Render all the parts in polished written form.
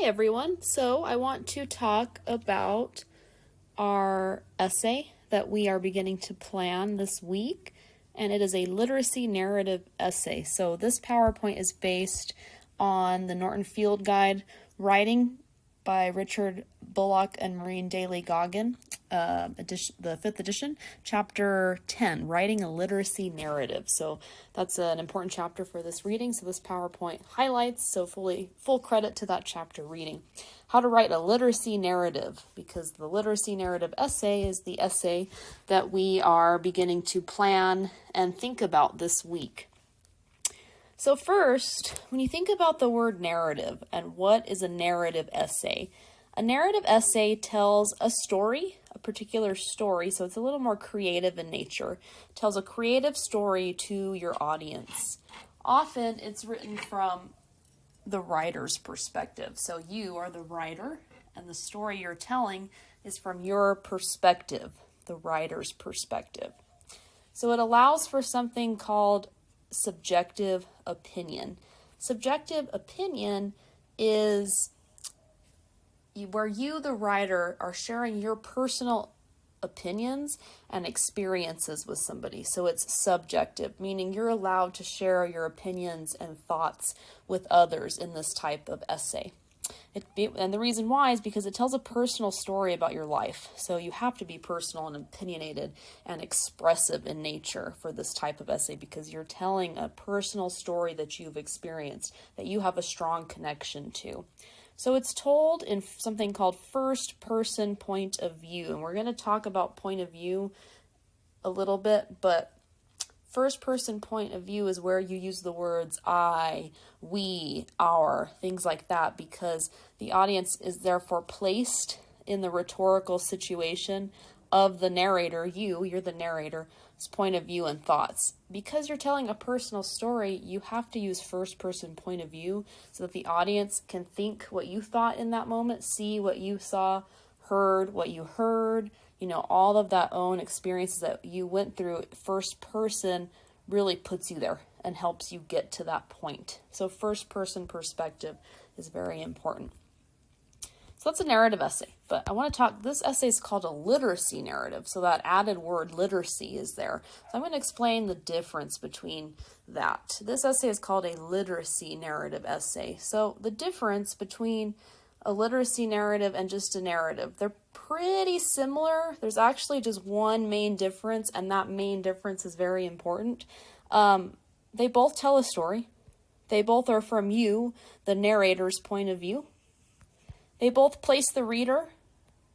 everyone. So I want to talk about our essay that we are beginning to plan this week, and it is a literacy narrative essay. So this PowerPoint is based on the Norton Field Guide writing by Richard Bullock and Maureen Daly Goggin, the 5th edition, chapter 10, writing a literacy narrative. So that's an important chapter for this reading. So this PowerPoint highlights, so full credit to that chapter reading. How to write a literacy narrative, because the literacy narrative essay is the essay that we are beginning to plan and think about this week. So first, when you think about the word narrative and what is a narrative essay, a narrative essay tells a story, a particular story, so it's a little more creative in nature, tells a creative story to your audience. Often it's written from the writer's perspective. So you are the writer, and the story you're telling is from your perspective, the writer's perspective. So it allows for something called subjective opinion. Subjective opinion is where you, the writer, are sharing your personal opinions and experiences with somebody. So it's subjective, meaning you're allowed to share your opinions and thoughts with others in this type of essay. And the reason why is because it tells a personal story about your life. So you have to be personal and opinionated and expressive in nature for this type of essay, because you're telling a personal story that you've experienced, that you have a strong connection to. So it's told in something called first person point of view. And we're going to talk about point of view a little bit, but first person point of view is where you use the words I, we, our, things like that, because the audience is therefore placed in the rhetorical situation of the narrator, you're the narrator's point of view and thoughts. Because you're telling a personal story, you have to use first person point of view so that the audience can think what you thought in that moment, see what you saw, heard what you heard, all of that own experiences that you went through. First person really puts you there and helps you get to that point. So first person perspective is very important. So that's a narrative essay, but I want to talk, this essay is called a literacy narrative, so that added word literacy is there. So I'm going to explain the difference between that. This essay is called a literacy narrative essay. So the difference between a literacy narrative and just a narrative, they're pretty similar. There's actually just one main difference, and that main difference is very important. They both tell a story. They both are from you, the narrator's point of view. They both place the reader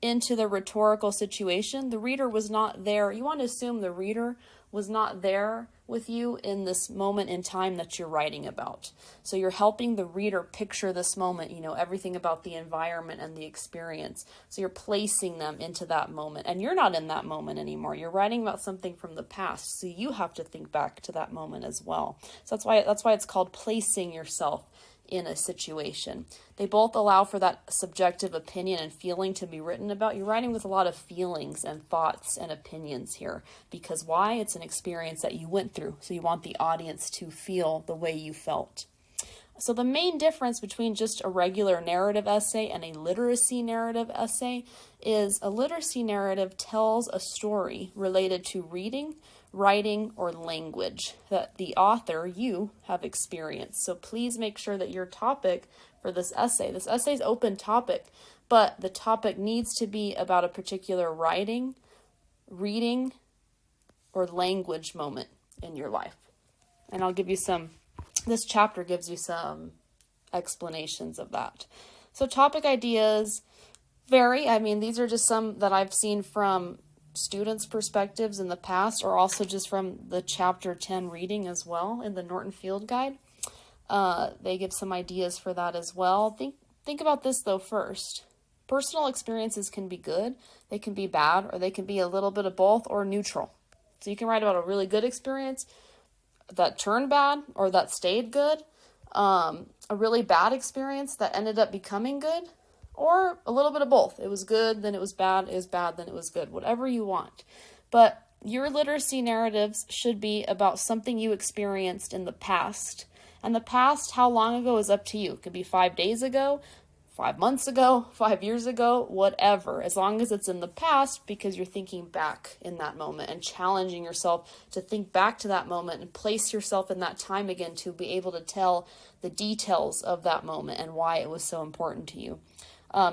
into the rhetorical situation. The reader was not there. You want to assume the reader was not there with you in this moment in time that you're writing about. So you're helping the reader picture this moment, everything about the environment and the experience. So you're placing them into that moment, and you're not in that moment anymore. You're writing about something from the past, so you have to think back to that moment as well. So that's why it's called placing yourself in a situation. They both allow for that subjective opinion and feeling to be written about. You're writing with a lot of feelings and thoughts and opinions here, because why? It's an experience that you went through, so you want the audience to feel the way you felt. So the main difference between just a regular narrative essay and a literacy narrative essay is a literacy narrative tells a story related to reading, writing, or language that the author, you, have experienced. So please make sure that your topic for this essay is open topic, but the topic needs to be about a particular writing, reading, or language moment in your life. And I'll give you this chapter gives you some explanations of that. So topic ideas vary. These are just some that I've seen from students' perspectives in the past, or also just from the chapter 10 reading as well in the Norton Field Guide. They give some ideas for that as well. Think about this though first. Personal experiences can be good, they can be bad, or they can be a little bit of both, or neutral. So you can write about a really good experience that turned bad or that stayed good, a really bad experience that ended up becoming good, or a little bit of both. It was good, then it was bad, then it was good, whatever you want. But your literacy narratives should be about something you experienced in the past. And the past, how long ago, is up to you. It could be 5 days ago, 5 months ago, 5 years ago, whatever, as long as it's in the past, because you're thinking back in that moment and challenging yourself to think back to that moment and place yourself in that time again to be able to tell the details of that moment and why it was so important to you.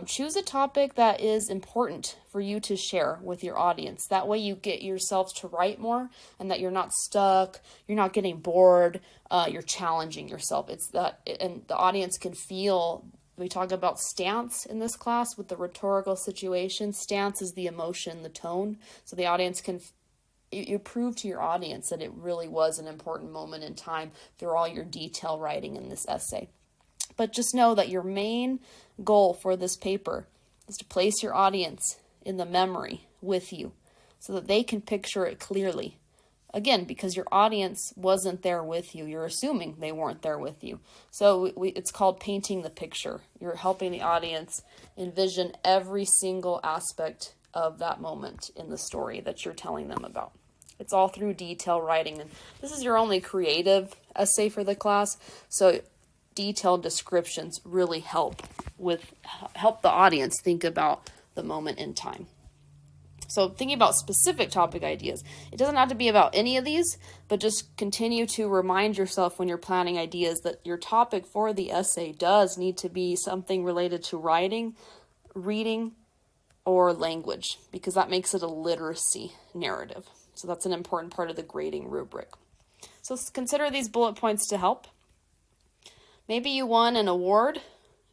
Choose a topic that is important for you to share with your audience. That way you get yourselves to write more and that you're not stuck, you're not getting bored, you're challenging yourself. And the audience can feel. We talk about stance in this class with the rhetorical situation. Stance is the emotion, the tone. So the audience can, you prove to your audience that it really was an important moment in time through all your detail writing in this essay. But just know that your main goal for this paper is to place your audience in the memory with you so that they can picture it clearly. Again, because your audience wasn't there with you. You're assuming they weren't there with you. So it's called painting the picture. You're helping the audience envision every single aspect of that moment in the story that you're telling them about. It's all through detail writing. And this is your only creative essay for the class. So detailed descriptions really help the audience think about the moment in time. So thinking about specific topic ideas, it doesn't have to be about any of these, but just continue to remind yourself when you're planning ideas that your topic for the essay does need to be something related to writing, reading, or language, because that makes it a literacy narrative. So that's an important part of the grading rubric. So consider these bullet points to help. Maybe you won an award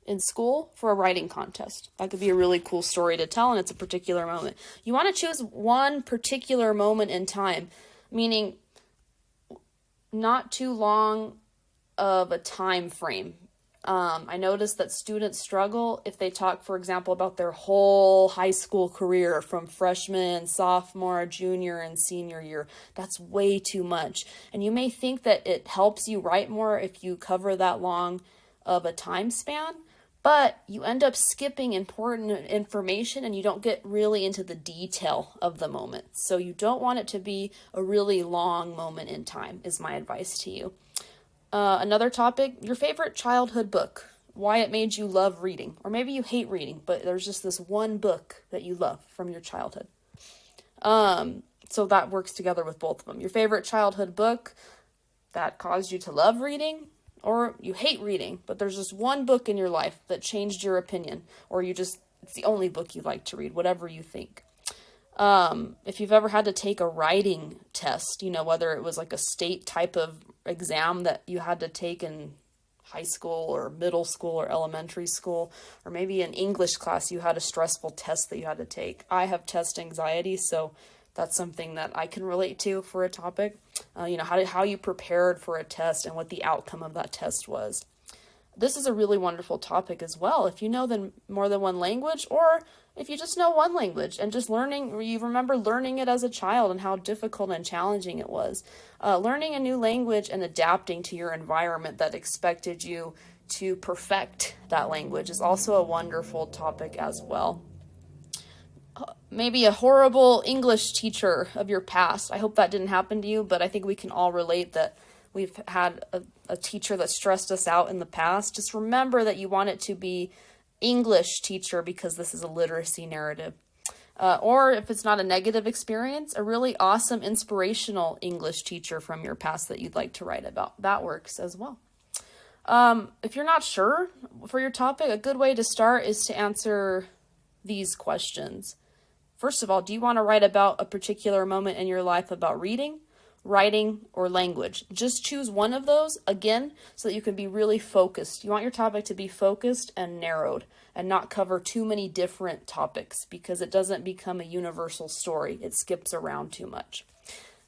in school for a writing contest. That could be a really cool story to tell, and it's a particular moment. You want to choose one particular moment in time, meaning not too long of a time frame. I noticed that students struggle if they talk, for example, about their whole high school career from freshman, sophomore, junior, and senior year. That's way too much. And you may think that it helps you write more if you cover that long of a time span, but you end up skipping important information and you don't get really into the detail of the moment. So you don't want it to be a really long moment in time, is my advice to you. Another topic, your favorite childhood book, why it made you love reading. Or maybe you hate reading, but there's just this one book that you love from your childhood. So that works together with both of them. Your favorite childhood book that caused you to love reading, or you hate reading, but there's just one book in your life that changed your opinion, or it's the only book you like to read, whatever you think. If you've ever had to take a writing test, whether it was like a state type of exam that you had to take in high school or middle school or elementary school, or maybe an English class, you had a stressful test that you had to take. I have test anxiety, so that's something that I can relate to for a topic. How you prepared for a test and what the outcome of that test was. This is a really wonderful topic as well. If you know more than one language, or if you just know one language and just you remember learning it as a child and how difficult and challenging it was. Learning a new language and adapting to your environment that expected you to perfect that language is also a wonderful topic as well. Maybe a horrible English teacher of your past. I hope that didn't happen to you, but I think we can all relate that we've had a teacher that stressed us out in the past. Just remember that you want it to be English teacher because this is a literacy narrative. Or if it's not a negative experience, a really awesome inspirational English teacher from your past that you'd like to write about. That works as well. If you're not sure for your topic, a good way to start is to answer these questions. First of all, do you want to write about a particular moment in your life about reading, writing, or language? Just choose one of those, again, so that you can be really focused. You want your topic to be focused and narrowed and not cover too many different topics because it doesn't become a universal story. It skips around too much.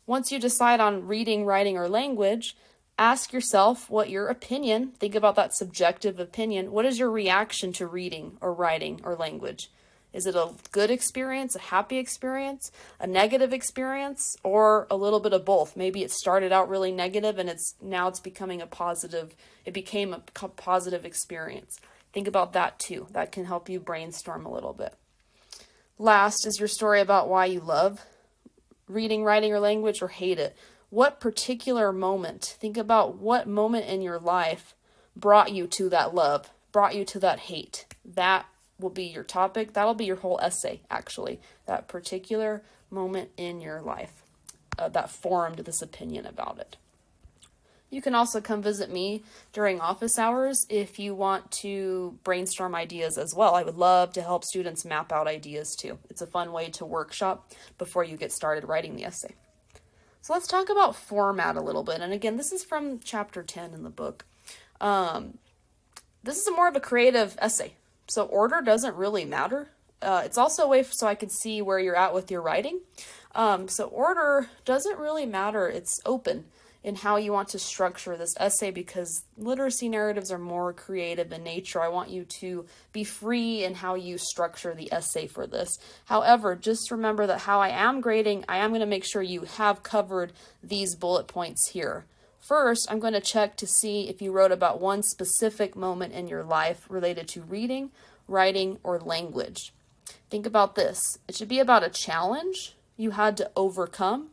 Once you decide on reading, writing, or language, ask yourself what your opinion, think about that subjective opinion, what is your reaction to reading or writing or language? Is it a good experience, a happy experience, a negative experience, or a little bit of both? Maybe it started out really negative and now it's becoming it became a positive experience. Think about that too. That can help you brainstorm a little bit. Last is your story about why you love reading, writing, or language, or hate it. What particular moment? Think about what moment in your life brought you to that love, brought you to that hate. that will be your topic. That'll be your whole essay, actually, that particular moment in your life that formed this opinion about it. You can also come visit me during office hours if you want to brainstorm ideas as well. I would love to help students map out ideas too. It's a fun way to workshop before you get started writing the essay. So let's talk about format a little bit. And again, this is from chapter 10 in the book. This is more of a creative essay. So order doesn't really matter. It's also a way so I can see where you're at with your writing. So order doesn't really matter. It's open in how you want to structure this essay, because literacy narratives are more creative in nature. I want you to be free in how you structure the essay for this. However, just remember that how I am grading, I am going to make sure you have covered these bullet points here. First, I'm going to check to see if you wrote about one specific moment in your life related to reading, writing, or language. Think about this. It should be about a challenge you had to overcome.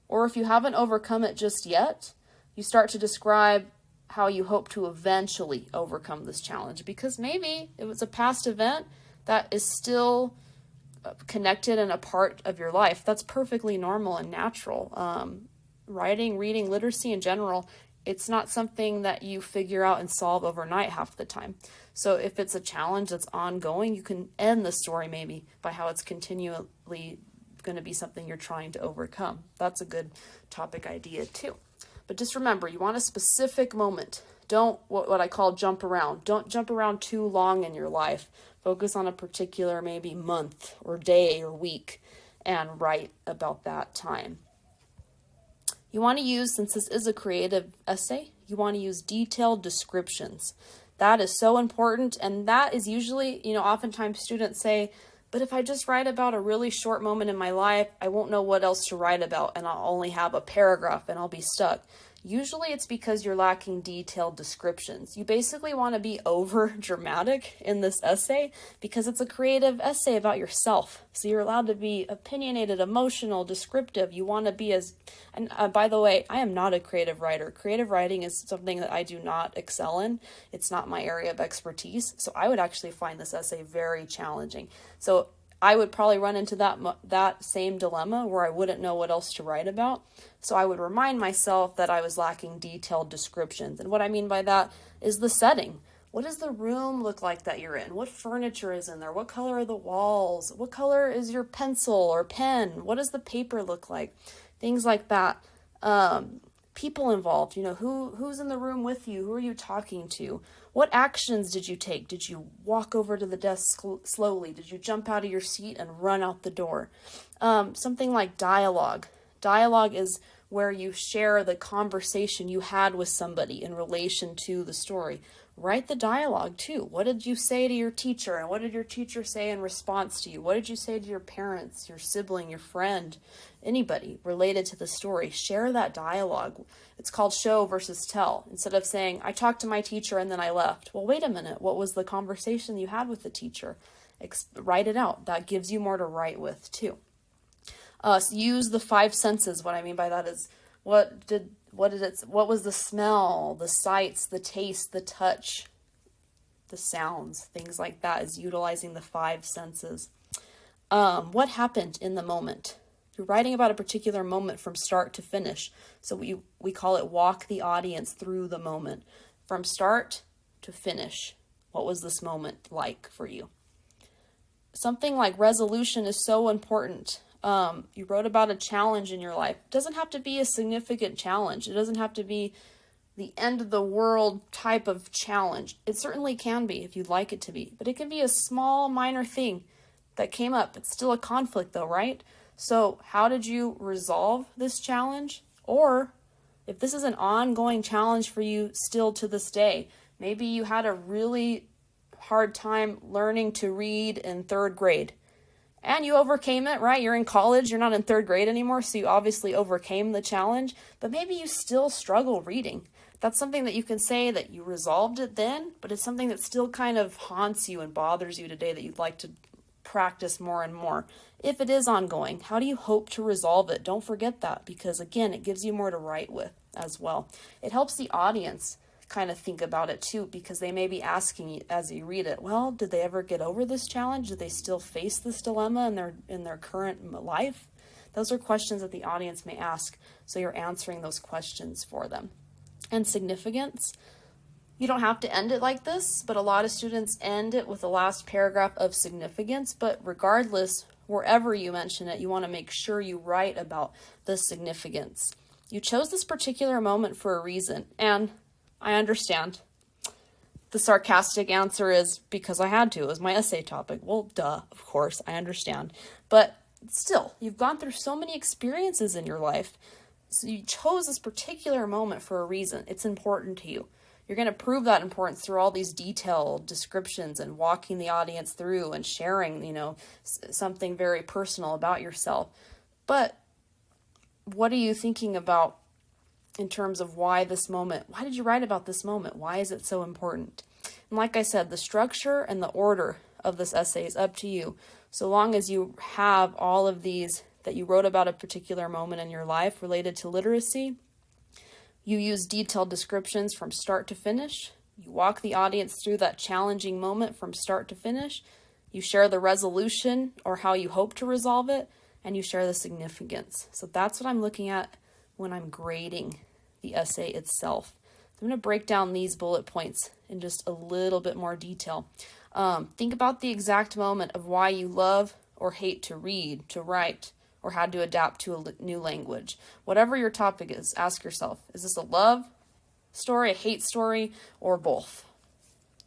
Or if you haven't overcome it just yet, you start to describe how you hope to eventually overcome this challenge. Because maybe it was a past event that is still connected and a part of your life. That's perfectly normal and natural. Writing, reading, literacy in general, it's not something that you figure out and solve overnight half the time. So if it's a challenge that's ongoing, you can end the story maybe by how it's continually going to be something you're trying to overcome. That's a good topic idea too. But just remember, you want a specific moment. Don't what I call jump around. Don't jump around too long in your life. Focus on a particular maybe month or day or week and write about that time. You want to use, since this is a creative essay, you want to use detailed descriptions. That is so important, and that is usually, oftentimes students say, but if I just write about a really short moment in my life, I won't know what else to write about, and I'll only have a paragraph and I'll be stuck. Usually it's because you're lacking detailed descriptions. You basically want to be over dramatic in this essay because it's a creative essay about yourself. So you're allowed to be opinionated, emotional, descriptive. You want to be and by the way, I am not a creative writer. Creative writing is something that I do not excel in. It's not my area of expertise. So I would actually find this essay very challenging. So I would probably run into that same dilemma where I wouldn't know what else to write about. So I would remind myself that I was lacking detailed descriptions. And what I mean by that is the setting. What does the room look like that you're in? What furniture is in there? What color are the walls? What color is your pencil or pen? What does the paper look like? Things like that. People involved, who's in the room with you? Who are you talking to? What actions did you take? Did you walk over to the desk slowly? Did you jump out of your seat and run out the door? Something like dialogue. Dialogue is where you share the conversation you had with somebody in relation to the story. Write the dialogue too. What did you say to your teacher? And what did your teacher say in response to you? What did you say to your parents, your sibling, your friend, anybody related to the story? Share that dialogue. It's called show versus tell. Instead of saying, I talked to my teacher and then I left. Well, wait a minute. What was the conversation you had with the teacher? Write it out. That gives you more to write with too. So use the five senses. What I mean by that is what was the smell, the sights, the taste, the touch, the sounds, things like that, is utilizing the five senses. What happened in the moment? You're writing about a particular moment from start to finish. So we call it walk the audience through the moment. From start to finish, what was this moment like for you? Something like resolution is so important. You wrote about a challenge in your life. It doesn't have to be a significant challenge. It doesn't have to be the end of the world type of challenge. It certainly can be if you'd like it to be, but it can be a small, minor thing that came up. It's still a conflict though, right? So how did you resolve this challenge? Or if this is an ongoing challenge for you still to this day, maybe you had a really hard time learning to read in third grade. And you overcame it, right? You're in college, you're not in third grade anymore, so you obviously overcame the challenge, but maybe you still struggle reading. That's something that you can say that you resolved it then, but it's something that still kind of haunts you and bothers you today that you'd like to practice more and more. If it is ongoing, how do you hope to resolve it? Don't forget that, because again, it gives you more to write with as well. It helps the audience kind of think about it too, because they may be asking you as you read it, well, did they ever get over this challenge? Do they still face this dilemma in their current life? Those are questions that the audience may ask, so you're answering those questions for them. And significance, you don't have to end it like this, but a lot of students end it with the last paragraph of significance. But regardless, wherever you mention it, you want to make sure you write about the significance. You chose this particular moment for a reason, and I understand. The sarcastic answer is because I had to. It was my essay topic. Well, duh, of course, I understand. But still, you've gone through so many experiences in your life, so you chose this particular moment for a reason. It's important to you. You're going to prove that importance through all these detailed descriptions and walking the audience through and sharing, something very personal about yourself. But what are you thinking about in terms of why this moment? Why did you write about this moment? Why is it so important? And like I said, the structure and the order of this essay is up to you. So long as you have all of these that you wrote about a particular moment in your life related to literacy, you use detailed descriptions from start to finish. You walk the audience through that challenging moment from start to finish. You share the resolution or how you hope to resolve it, and you share the significance. So that's what I'm looking at when I'm grading the essay itself. I'm going to break down these bullet points in just a little bit more detail. Think about the exact moment of why you love or hate to read, to write, or had to adapt to a new language. Whatever your topic is, ask yourself, is this a love story, a hate story, or both?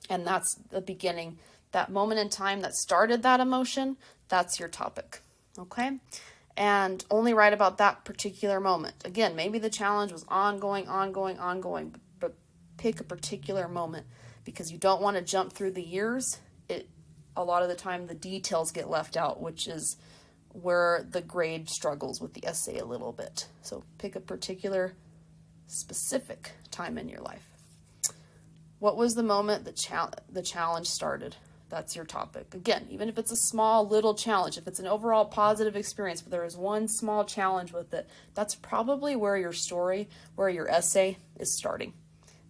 And that's the beginning. That moment in time that started that emotion, that's your topic. Okay? And only write about that particular moment. Again, maybe the challenge was ongoing, but pick a particular moment because you don't want to jump through the years. A lot of the time the details get left out, which is where the grade struggles with the essay a little bit. So pick a particular specific time in your life. What was the moment the challenge started? That's your topic. Again, even if it's a small little challenge, if it's an overall positive experience, but there is one small challenge with it, that's probably where your story, where your essay is starting.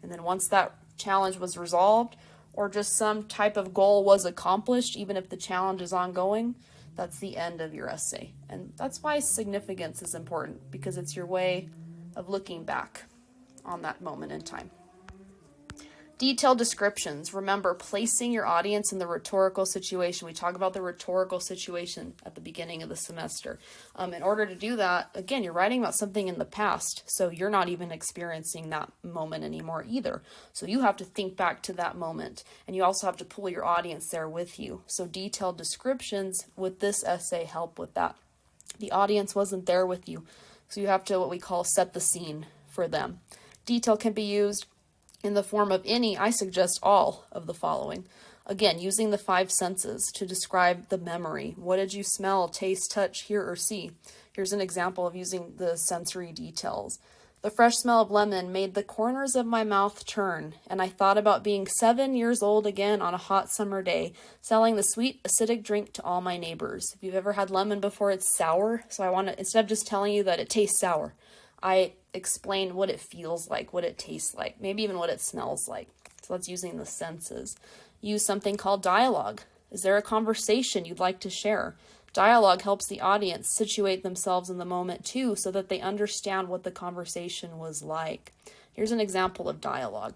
And then once that challenge was resolved, or just some type of goal was accomplished, even if the challenge is ongoing, that's the end of your essay. And that's why significance is important, because it's your way of looking back on that moment in time. Detailed descriptions. Remember, placing your audience in the rhetorical situation. We talk about the rhetorical situation at the beginning of the semester. In order to do that, again, you're writing about something in the past, so you're not even experiencing that moment anymore either. So you have to think back to that moment, and you also have to pull your audience there with you. So detailed descriptions with this essay help with that. The audience wasn't there with you, so you have to, what we call, set the scene for them. Detail can be used in the form of any, I suggest all of the following. Again, using the 5 senses to describe the memory. What did you smell, taste, touch, hear, or see? Here's an example of using the sensory details. The fresh smell of lemon made the corners of my mouth turn, and I thought about being 7 years old again on a hot summer day, selling the sweet, acidic drink to all my neighbors. If you've ever had lemon before, it's sour, so I want to, instead of just telling you that it tastes sour, I explain what it feels like, what it tastes like, maybe even what it smells like. So that's using the senses. Use something called dialogue. Is there a conversation you'd like to share? Dialogue helps the audience situate themselves in the moment too, so that they understand what the conversation was like. Here's an example of dialogue.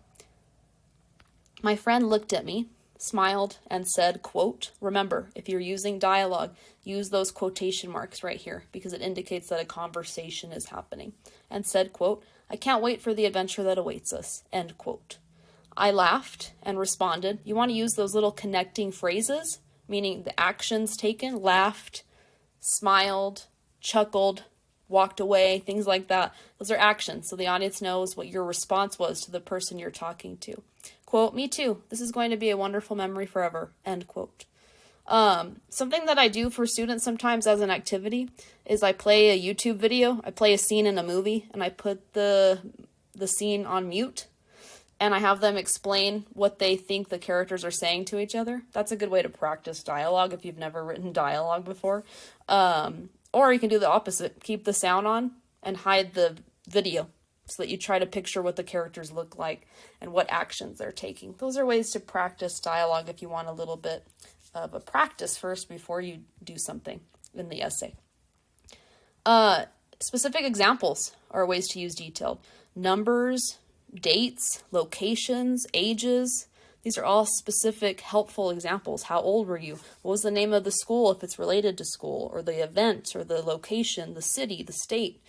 My friend looked at me, smiled, and said, quote, remember, if you're using dialogue, use those quotation marks right here because it indicates that a conversation is happening. And said, quote, I can't wait for the adventure that awaits us, end quote. I laughed and responded. You want to use those little connecting phrases, meaning the actions taken, laughed, smiled, chuckled, walked away, things like that. Those are actions, so the audience knows what your response was to the person you're talking to. Quote, me too. This is going to be a wonderful memory forever, end quote. Something that I do for students sometimes as an activity is I play a YouTube video. I play a scene in a movie, and I put the scene on mute, and I have them explain what they think the characters are saying to each other. That's a good way to practice dialogue if you've never written dialogue before. Or you can do the opposite. Keep the sound on and hide the video. so that you try to picture what the characters look like and what actions they're taking. Those are ways to practice dialogue if you want a little bit of a practice first before you do something in the essay. Specific examples are ways to use detailed. Numbers, dates, locations, ages. These are all specific, helpful examples. How old were you? What was the name of the school if it's related to school, or the event, or the location, the city, the state?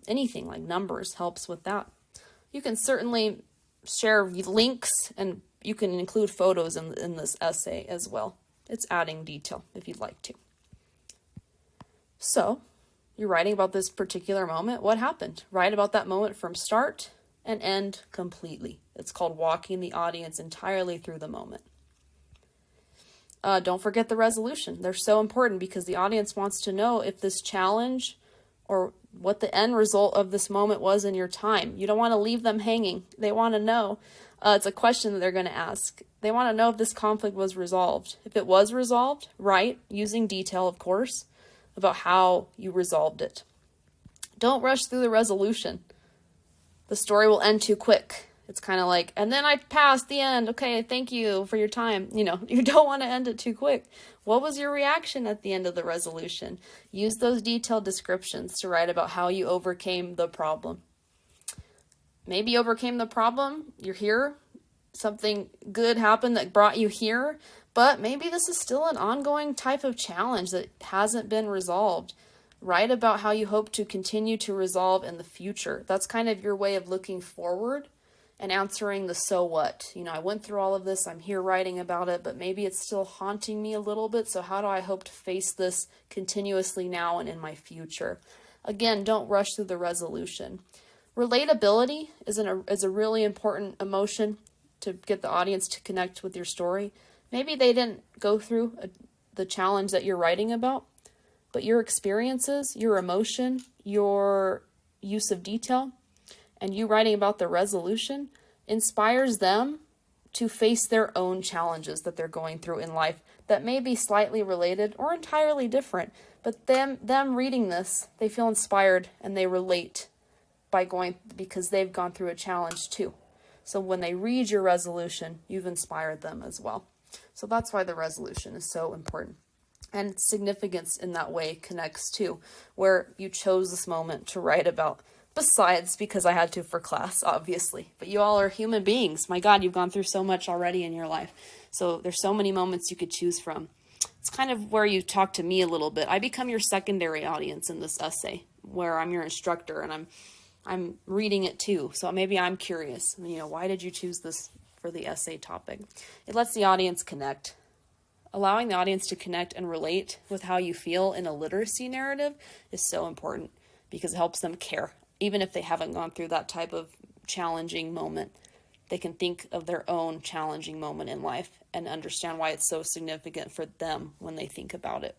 Anything like numbers helps with that. You can certainly share links, and you can include photos in this essay as well. It's adding detail if you'd like to. So, you're writing about this particular moment. What happened? Write about that moment from start and end completely. It's called walking the audience entirely through the moment. Don't forget the resolution. They're so important because the audience wants to know if this challenge or what the end result of this moment was in your time. You don't want to leave them hanging. They want to know. It's a question that they're going to ask. They want to know if this conflict was resolved. If it was resolved, write, using detail, of course, about how you resolved it. Don't rush through the resolution. The story will end too quick. It's kind of like, and then I passed the end. Okay, thank you for your time. You don't want to end it too quick. What was your reaction at the end of the resolution? Use those detailed descriptions to write about how you overcame the problem. Maybe you overcame the problem. You're here. Something good happened that brought you here. But maybe this is still an ongoing type of challenge that hasn't been resolved. Write about how you hope to continue to resolve in the future. That's kind of your way of looking forward and answering the so what. I went through all of this. I'm here writing about it, but maybe it's still haunting me a little bit. So how do I hope to face this continuously now and in my future? Again, don't rush through the resolution. Relatability is a really important emotion to get the audience to connect with your story. Maybe they didn't go through the challenge that you're writing about, but your experiences, your emotion, your use of detail, and you writing about the resolution inspires them to face their own challenges that they're going through in life that may be slightly related or entirely different. But them reading this, they feel inspired and they relate because they've gone through a challenge too. So when they read your resolution, you've inspired them as well. So that's why the resolution is so important. And significance in that way connects too, where you chose this moment to write about, besides because I had to for class, obviously. But you all are human beings. My God, you've gone through so much already in your life. So there's so many moments you could choose from. It's kind of where you talk to me a little bit. I become your secondary audience in this essay, where I'm your instructor and I'm reading it too. So maybe I'm curious, why did you choose this for the essay topic? It lets the audience connect. Allowing the audience to connect and relate with how you feel in a literacy narrative is so important because it helps them care. Even if they haven't gone through that type of challenging moment, they can think of their own challenging moment in life and understand why it's so significant for them when they think about it.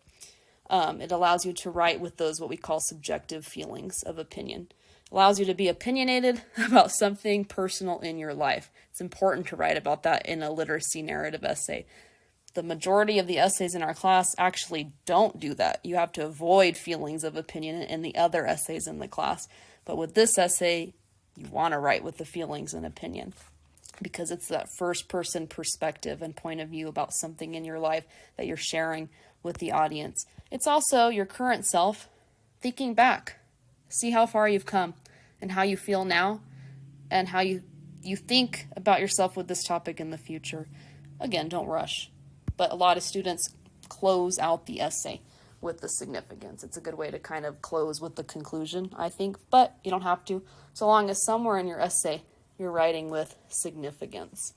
It allows you to write with those what we call subjective feelings of opinion. It allows you to be opinionated about something personal in your life. It's important to write about that in a literacy narrative essay. The majority of the essays in our class actually don't do that. You have to avoid feelings of opinion in the other essays in the class. But with this essay, you want to write with the feelings and opinion because it's that first person perspective and point of view about something in your life that you're sharing with the audience. It's also your current self thinking back. See how far you've come and how you feel now and how you think about yourself with this topic in the future. Again, don't rush. But a lot of students close out the essay with the significance. It's a good way to kind of close with the conclusion, I think, but you don't have to, so long as somewhere in your essay you're writing with significance.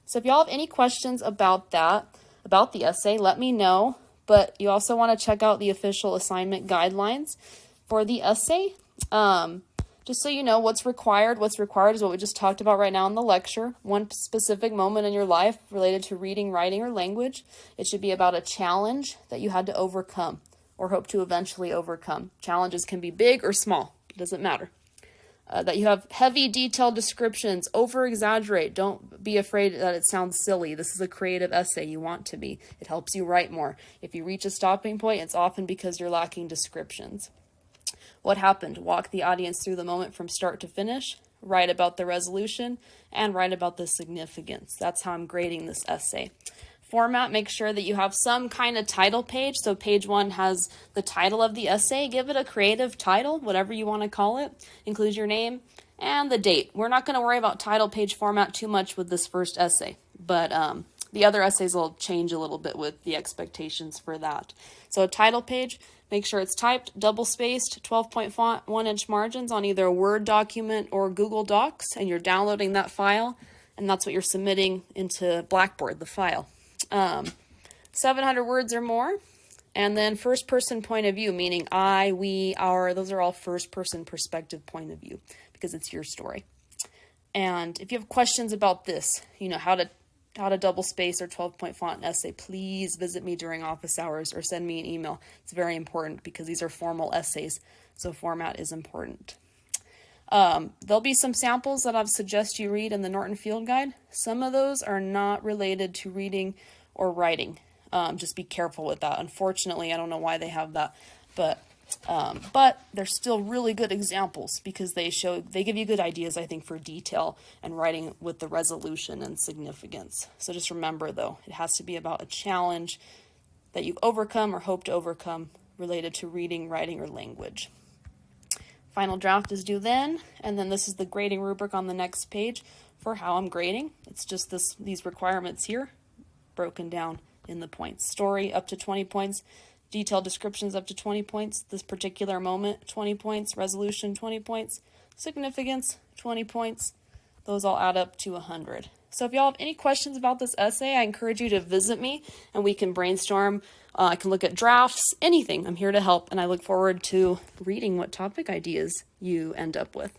So if y'all have any questions about that, about the essay, let me know. But you also want to check out the official assignment guidelines for the essay. Just so you know what's required. What's required is what we just talked about right now in the lecture. One specific moment in your life related to reading, writing, or language. It should be about a challenge that you had to overcome or hope to eventually overcome. Challenges can be big or small. It doesn't matter. That you have heavy detailed descriptions, over-exaggerate. Don't be afraid that it sounds silly. This is a creative essay. You want to be. It helps you write more. If you reach a stopping point, it's often because you're lacking descriptions. what happened. Walk the audience through the moment from start to finish. Write about the resolution and write about the significance. That's how I'm grading this essay. Format, make sure that you have some kind of title page. So page 1 has the title of the essay. Give it a creative title, whatever you want to call it. Include your name and the date. We're not going to worry about title page format too much with this first essay, but the other essays will change a little bit with the expectations for that. So a title page, make sure it's typed, double-spaced, 12-point font, 1-inch margins on either a Word document or Google Docs, and you're downloading that file, and that's what you're submitting into Blackboard, the file. 700 words or more, and then first-person point of view, meaning I, we, our, those are all first-person perspective point of view, because it's your story. And if you have questions about this, how to double space or 12-point font an essay, please visit me during office hours or send me an email. It's very important because these are formal essays, so format is important. There'll be some samples that I'd suggest you read in the Norton Field Guide. Some of those are not related to reading or writing. Just be careful with that. Unfortunately, I don't know why they have that, but they're still really good examples because they give you good ideas, I think, for detail and writing with the resolution and significance. So just remember, though, it has to be about a challenge that you've overcome or hope to overcome related to reading, writing, or language. Final draft is due then, and then this is the grading rubric on the next page for how I'm grading. It's just these requirements here broken down in the points. Story up to 20 points. Detailed descriptions up to 20 points. This particular moment, 20 points. Resolution, 20 points. Significance, 20 points. Those all add up to 100. So if y'all have any questions about this essay, I encourage you to visit me and we can brainstorm. I can look at drafts, anything. I'm here to help, and I look forward to reading what topic ideas you end up with.